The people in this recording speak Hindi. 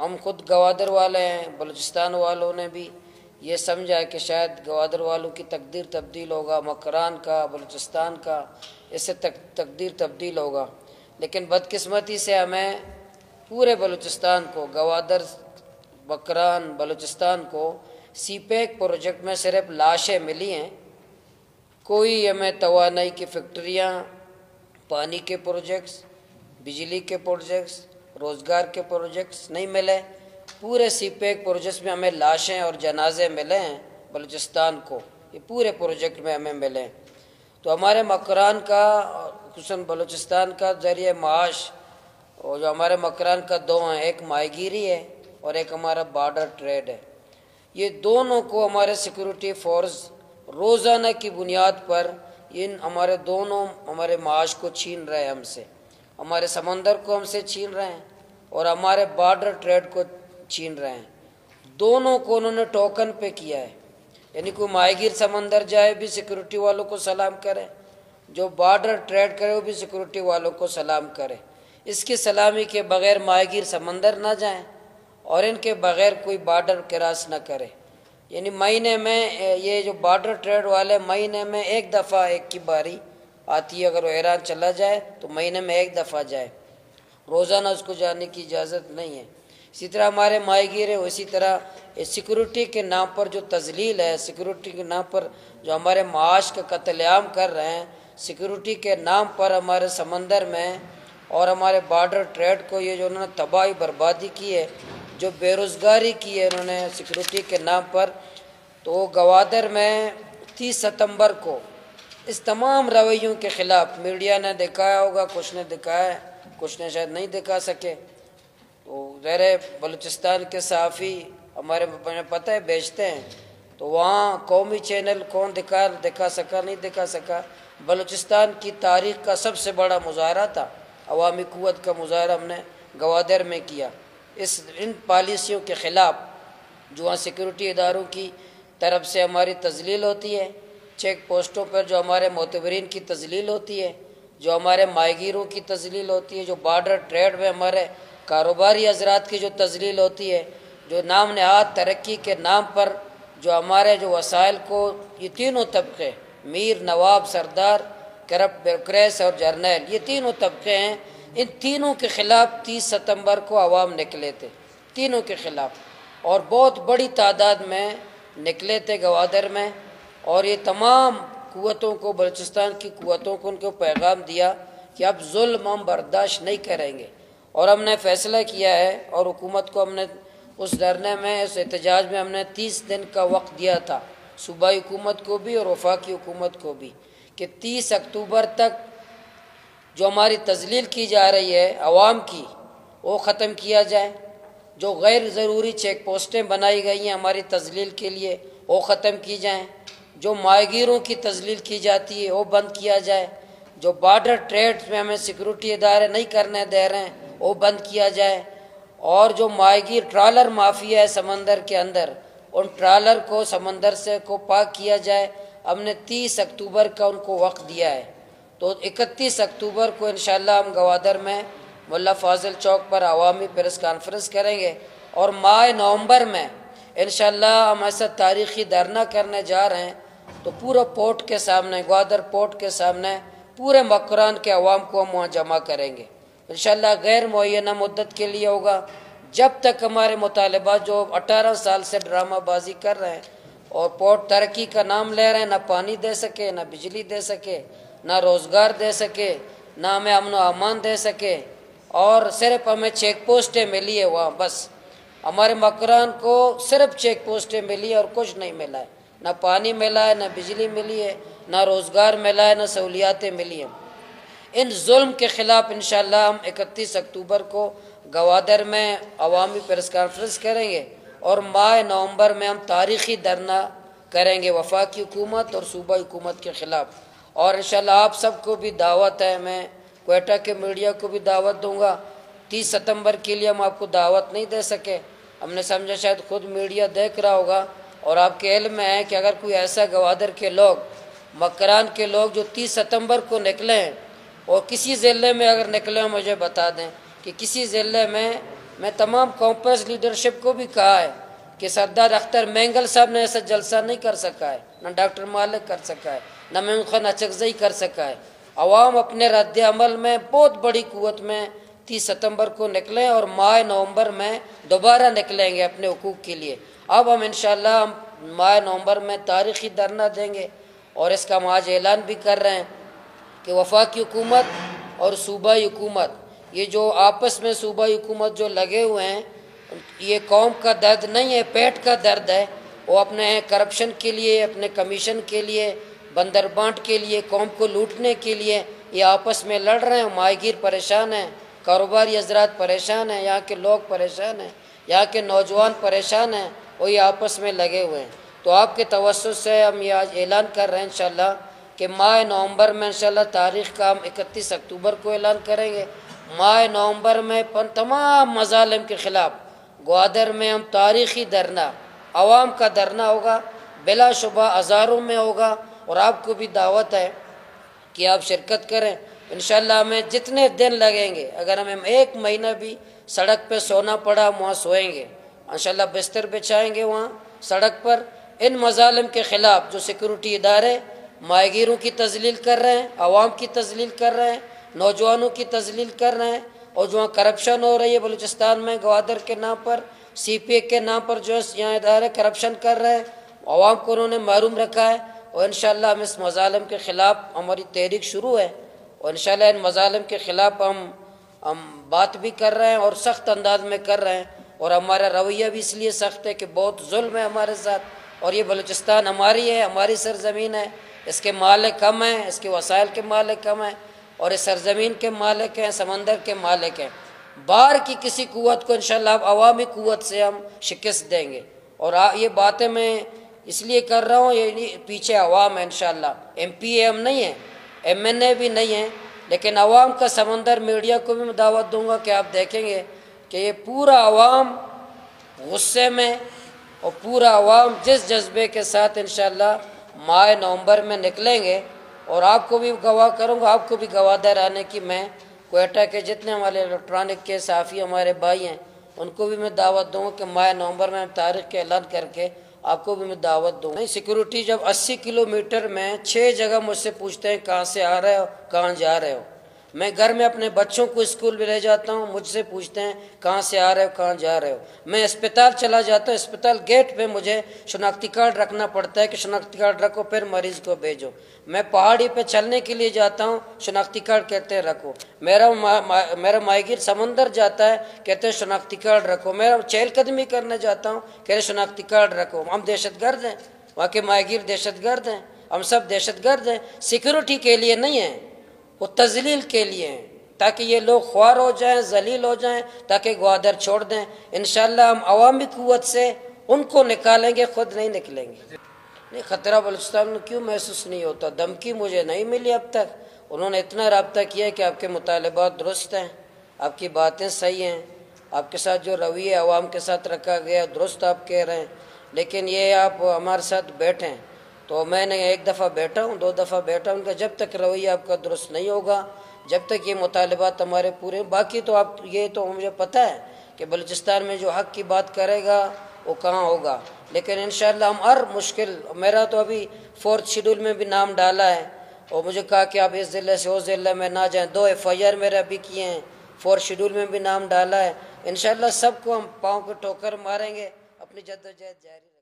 हम खुद गवादर वाले हैं, बलूचिस्तान वालों ने भी ये समझा कि शायद गवादर वालों की तकदीर तब्दील होगा, मकरान का, बलूचिस्तान का, इससे तकदीर तब्दील होगा। लेकिन बदकिस्मती से हमें पूरे बलूचिस्तान को, गवादर, मकरान, बलूचिस्तान को सीपेक प्रोजेक्ट में सिर्फ लाशें मिली हैं। कोई हमें तवानाई की फैक्ट्रियाँ, पानी के प्रोजेक्ट्स, बिजली के प्रोजेक्ट्स, रोज़गार के प्रोजेक्ट्स नहीं मिले। पूरे सीपेक प्रोजेक्ट्स में हमें लाशें और जनाजे मिले हैं बलूचिस्तान को, ये पूरे प्रोजेक्ट में हमें मिले। तो हमारे मकरान का, खुसूसन बलूचिस्तान का ज़रिए माश, और जो हमारे मकरान का दो हैं, एक माहीगीरी है और एक हमारा बॉर्डर ट्रेड है। ये दोनों को हमारे सिक्योरिटी फोर्स रोज़ाना की बुनियाद पर इन हमारे दोनों हमारे माश को छीन रहे हैं हमसे, हमारे समंदर को हमसे छीन रहे हैं और हमारे बॉर्डर ट्रेड को छीन रहे हैं। दोनों को उन्होंने टोकन पे किया है, यानी कोई माहीगीर समंदर जाए भी सिक्योरिटी वालों को सलाम करे, जो बॉर्डर ट्रेड करे वो भी सिक्योरिटी वालों को सलाम करे। इसकी सलामी के बग़ैर माहीगीर समंदर ना जाएं और इनके बग़ैर कोई बॉर्डर क्रॉस ना करे। यानी महीने में ये जो बॉर्डर ट्रेड वाले महीने में एक दफ़ा एक की बारी आती है, अगर वो ईरान चला जाए तो महीने में एक दफ़ा जाए, रोज़ाना उसको जाने की इजाज़त नहीं है। इसी तरह हमारे माहीगीर है, इसी तरह सिक्योरिटी के नाम पर जो तजलील है, सिक्योरिटी के नाम पर जो हमारे माश का कत्लेआम कर रहे हैं, सिक्योरिटी के नाम पर हमारे समंदर में और हमारे बॉर्डर ट्रेड को ये जो उन्होंने तबाही बर्बादी की है, जो बेरोज़गारी की है उन्होंने सिक्योरिटी के नाम पर। तो गवादर में 30 सितंबर को इस तमाम रवैयों के ख़िलाफ़ मीडिया ने दिखाया होगा, कुछ ने दिखाया, कुछ ने शायद नहीं दिखा सके। तो ज़ाहिर बलूचिस्तान के सहाफ़ी हमारे पता है बेचते हैं, तो वहाँ कौमी चैनल कौन दिखा सका, नहीं दिखा सका। बलूचिस्तान की तारीख़ का सबसे बड़ा मुजाहरा था, अवामी क़ुव्वत का मुजाहरा हमने गवादर में किया। इन पॉलिसियों के ख़िलाफ़ जो वहाँ सिक्योरिटी इदारों की तरफ से हमारी तजलील होती है, चेक पोस्टों पर जो हमारे मोतबरीन की तजलील होती है, जो हमारे माहीगीरों की तजलील होती है, जो बॉर्डर ट्रेड में हमारे कारोबारी हजरात की जो तजलील होती है, जो नाम नहाद तरक्की के नाम पर जो हमारे जो वसाइल को ये तीनों तबके, मीर, नवाब, सरदार, करप्ट ब्यूरोक्रेट्स और जर्नल, ये तीनों तबके हैं, इन तीनों के ख़िलाफ़ 30 सितंबर को अवाम निकले थे, तीनों के ख़िलाफ़, और बहुत बड़ी तादाद में निकले थे गवादर में। और ये तमाम क़ुव्वतों को, बलूचिस्तान की क़ुव्वतों को उनको पैगाम दिया कि अब जुल्म हम बर्दाश्त नहीं करेंगे। और हमने फ़ैसला किया है और हुकूमत को हमने उस धरने में, उस एहतजाज में हमने 30 दिन का वक्त दिया था, सूबाई हुकूमत को भी और वफाकी हुकूमत को भी, कि 30 अक्टूबर तक जो हमारी तजलील की जा रही है अवाम की, वो ख़त्म किया जाए। जो गैर ज़रूरी चेक पोस्टें बनाई गई हैं हमारी तजलील के लिए, वो ख़त्म की जाएँ। जो माहीगीरों की तजलील की जाती है वो बंद किया जाए। जो बॉर्डर ट्रेड में हमें सिक्योरिटी इदारे नहीं करने दे रहे हैं वो बंद किया जाए। और जो माहीगीर ट्रालर माफिया है समंदर के अंदर, उन ट्रालर को समंदर से को पाक किया जाए। हमने 30 अक्टूबर का उनको वक्त दिया है, तो 31 अक्टूबर को इंशाअल्लाह हम गवादर में मुल्ला फाजिल चौक पर अवामी प्रेस कॉन्फ्रेंस करेंगे। और माह नवंबर में इंशाअल्लाह हम ऐसा तारीख़ी धरना करने जा रहे हैं, तो पूरा पोर्ट के सामने, ग्वादर पोर्ट के सामने पूरे मकरान के अवाम को हम वहाँ जमा करेंगे इंशाअल्लाह। गैर मुअय्यना मुद्दत के लिए होगा, जब तक हमारे मुतालबात जो 18 साल से ड्रामाबाजी कर रहे हैं और पोर्ट तरक्की का नाम ले रहे हैं, ना पानी दे सके, ना बिजली दे सके, ना रोज़गार दे सके, ना हमें अमन व अमान दे सके, और सिर्फ हमें चेक पोस्टें मिली है वहाँ। बस हमारे मकरान को सिर्फ चेक पोस्टें मिली है और कुछ नहीं मिला है, ना पानी मिला है, ना बिजली मिली है, ना रोज़गार मिला है, ना सहूलियातें मिली हैं। इन जुल्म के ख़िलाफ़ इंशाअल्लाह हम 31 अक्टूबर को गवादर में अवामी प्रेस कॉन्फ्रेंस करेंगे और माह नवंबर में हम तारीख़ी धरना करेंगे वफाकी हुकूमत और सूबाई हुकूमत के ख़िलाफ़। और इंशाअल्लाह आप सबको भी दावत है, मैं क्वेटा के मीडिया को भी दावत दूँगा। 30 सितंबर के लिए हम आपको दावत नहीं दे सके, हमने समझा शायद खुद मीडिया देख रहा होगा और आपके इल्म में है कि अगर कोई ऐसा गवादर के लोग, मकरान के लोग जो 30 सितंबर को निकले हैं और किसी ज़िले में अगर निकले हो मुझे बता दें कि किसी ज़िले में मैं तमाम कॉम्पस लीडरशिप को भी कहा है कि सरदार अख्तर मैंगल साहब ने ऐसा जलसा नहीं कर सका है, न डॉक्टर मालिक कर सका है, न महमूद खान अचकज़ई कर सका है। अवाम अपने रद्द अमल में बहुत बड़ी कुव्वत में 30 सितंबर को निकलें और माह नवंबर में दोबारा निकलेंगे अपने हुकूक के लिए। अब हम इंशाअल्लाह माह नवंबर में तारीख़ी धरना देंगे और इसका हम आज ऐलान भी कर रहे हैं कि वफाकी हुकूमत और सूबाई हुकूमत, ये जो आपस में सूबाई हुकूमत जो लगे हुए हैं, ये कौम का दर्द नहीं है, पेट का दर्द है। वो अपने करप्शन के लिए, अपने कमीशन के लिए, बंदर बांट के लिए, कौम को लूटने के लिए ये आपस में लड़ रहे हैं। माहीगीर परेशान हैं, कारोबारी हजरात परेशान हैं, यहाँ के लोग परेशान हैं, यहाँ के नौजवान परेशान हैं, वो ये आपस में लगे हुए हैं। तो आपके तवस्सुत से हम ये आज ऐलान कर रहे हैं इंशाअल्लाह कि माह नवंबर में इंशाअल्लाह तारीख़ का हम 31 अक्टूबर को ऐलान करेंगे। माह नवंबर में तमाम मज़ालिम के ख़िलाफ़ ग्वादर में हम तारीख़ी धरना, आवाम का धरना होगा, बिलाशुबा हज़ारों में होगा। और आपको भी दावत है कि आप शिरकत करें। इंशाअल्लाह हमें जितने दिन लगेंगे, अगर हमें 1 महीना भी सड़क पे सोना पड़ा वहाँ सोएंगे, इंशाअल्लाह बिस्तर बिछाएंगे वहाँ सड़क पर। इन मज़ालिम के ख़िलाफ़ जो सिक्योरिटी इदारे माहीगीरों की तज़लील कर रहे हैं, आवाम की तज़लील कर रहे हैं, नौजवानों की तज़लील कर रहे हैं, और जो वहाँ करप्शन हो रही है बलूचिस्तान में ग्वादर के नाम पर, CPA के नाम पर जो यहाँ इदारे करप्शन कर रहे हैं, आवाम को उन्होंने महरूम रखा है। और इंशाअल्लाह हम इस मज़ालिम के ख़िलाफ़ हमारी तहरीक शुरू है और इंशाअल्लाह इन मज़ालिम के ख़िलाफ़ हम बात भी कर रहे हैं और सख्त अंदाज में कर रहे हैं। और हमारा रवैया भी इसलिए सख्त है कि बहुत जुल्म है हमारे साथ, और ये बलूचिस्तान हमारी है, हमारी सरज़मीन है, इसके मालिक कम हैं, इसके वसाइल के मालिक कम हैं, और इस सरज़मीन के मालिक हैं, समंदर के मालिक हैं। बाहर की किसी कुव्वत को इंशाअल्लाह अवामी कुव्वत से हम शिकस्त देंगे। और ये बातें मैं इसलिए कर रहा हूँ, ये पीछे अवाम है इंशाअल्लाह। MPA हम नहीं हैं, MNA भी नहीं हैं, लेकिन अवाम का समंदर मीडिया को भी मैं दावत दूँगा कि आप देखेंगे कि ये पूरा अवाम गुस्से में और पूरा अवाम जिस जज्बे के साथ इंशाअल्लाह माह नवंबर में निकलेंगे। और आपको भी गवाह करूँगा, आपको भी गवाहदार आने की मैं क्वेटा के जितने हमारे इलेक्ट्रॉनिक के साफ़ी हमारे भाई हैं उनको भी मैं दावत दूँगा कि माह नवंबर में तारीख़ के ऐलान करके आपको भी मैं दावत दूँगा। सिक्योरिटी जब 80 किलोमीटर में 6 जगह मुझसे पूछते हैं कहाँ से आ रहे हो, कहाँ जा रहे हो। मैं घर में अपने बच्चों को स्कूल में ले जाता हूँ, मुझसे पूछते हैं कहाँ से आ रहे हो, कहाँ जा रहे हो। मैं अस्पताल चला जाता हूँ, अस्पताल गेट पे मुझे शनाख्ती कार्ड रखना पड़ता है कि शनाख्ती कार्ड रखो फिर मरीज़ को भेजो। मैं पहाड़ी पे चलने के लिए जाता हूँ, शनाख्ती कार्ड कहते हैं रखो। मेरा माहीगीर समंदर जाता है, कहते हैं शनाख्ती कार्ड रखो। मेरा चहलकदमी करने जाता हूँ, कहते हैं शनाख्ती कार्ड रखो। हम दहशतगर्द हैं, वहाँ के माहीगीर दहशतगर्द हैं, हम सब दहशतगर्द हैं। सिक्योरिटी के लिए नहीं है, वो तजलील के लिए हैं, ताकि ये लोग ख्वार हो जाएं, जलील हो जाएं, ताकि ग्वादर छोड़ दें। इंशाअल्लाह हम अवामी कुव्वत से उनको निकालेंगे, खुद नहीं निकलेंगे। नहीं, ख़तरा बलूचिस्तान में क्यों महसूस नहीं होता? धमकी मुझे नहीं मिली अब तक। उन्होंने इतना रब्ता किया कि आपके मुतालबात दुरुस्त हैं, आपकी बातें सही हैं, आपके साथ जो रवैया अवाम के साथ रखा गया दुरुस्त आप कह रहे हैं, लेकिन ये आप हमारे साथ बैठें। तो मैंने 1 दफ़ा बैठा हूँ, 2 दफ़ा बैठा हूँ, उनका जब तक रवैया आपका दुरुस्त नहीं होगा, जब तक ये मुतालबात हमारे पूरे, बाकी तो आप ये तो मुझे पता है कि बलूचिस्तान में जो हक़ की बात करेगा वो कहाँ होगा। लेकिन इंशाअल्लाह हम हर मुश्किल, मेरा तो अभी 4th शेड्यूल में भी नाम डाला है और मुझे कहा कि आप इस ज़िले से उस ज़िले में ना जाएँ। 2 FIR मेरे अभी किए हैं, 4th शेड्यूल में भी नाम डाला है। इंशाअल्लाह सबको हम पाँव को ठोकर मारेंगे, अपनी जद्दोजहद जारी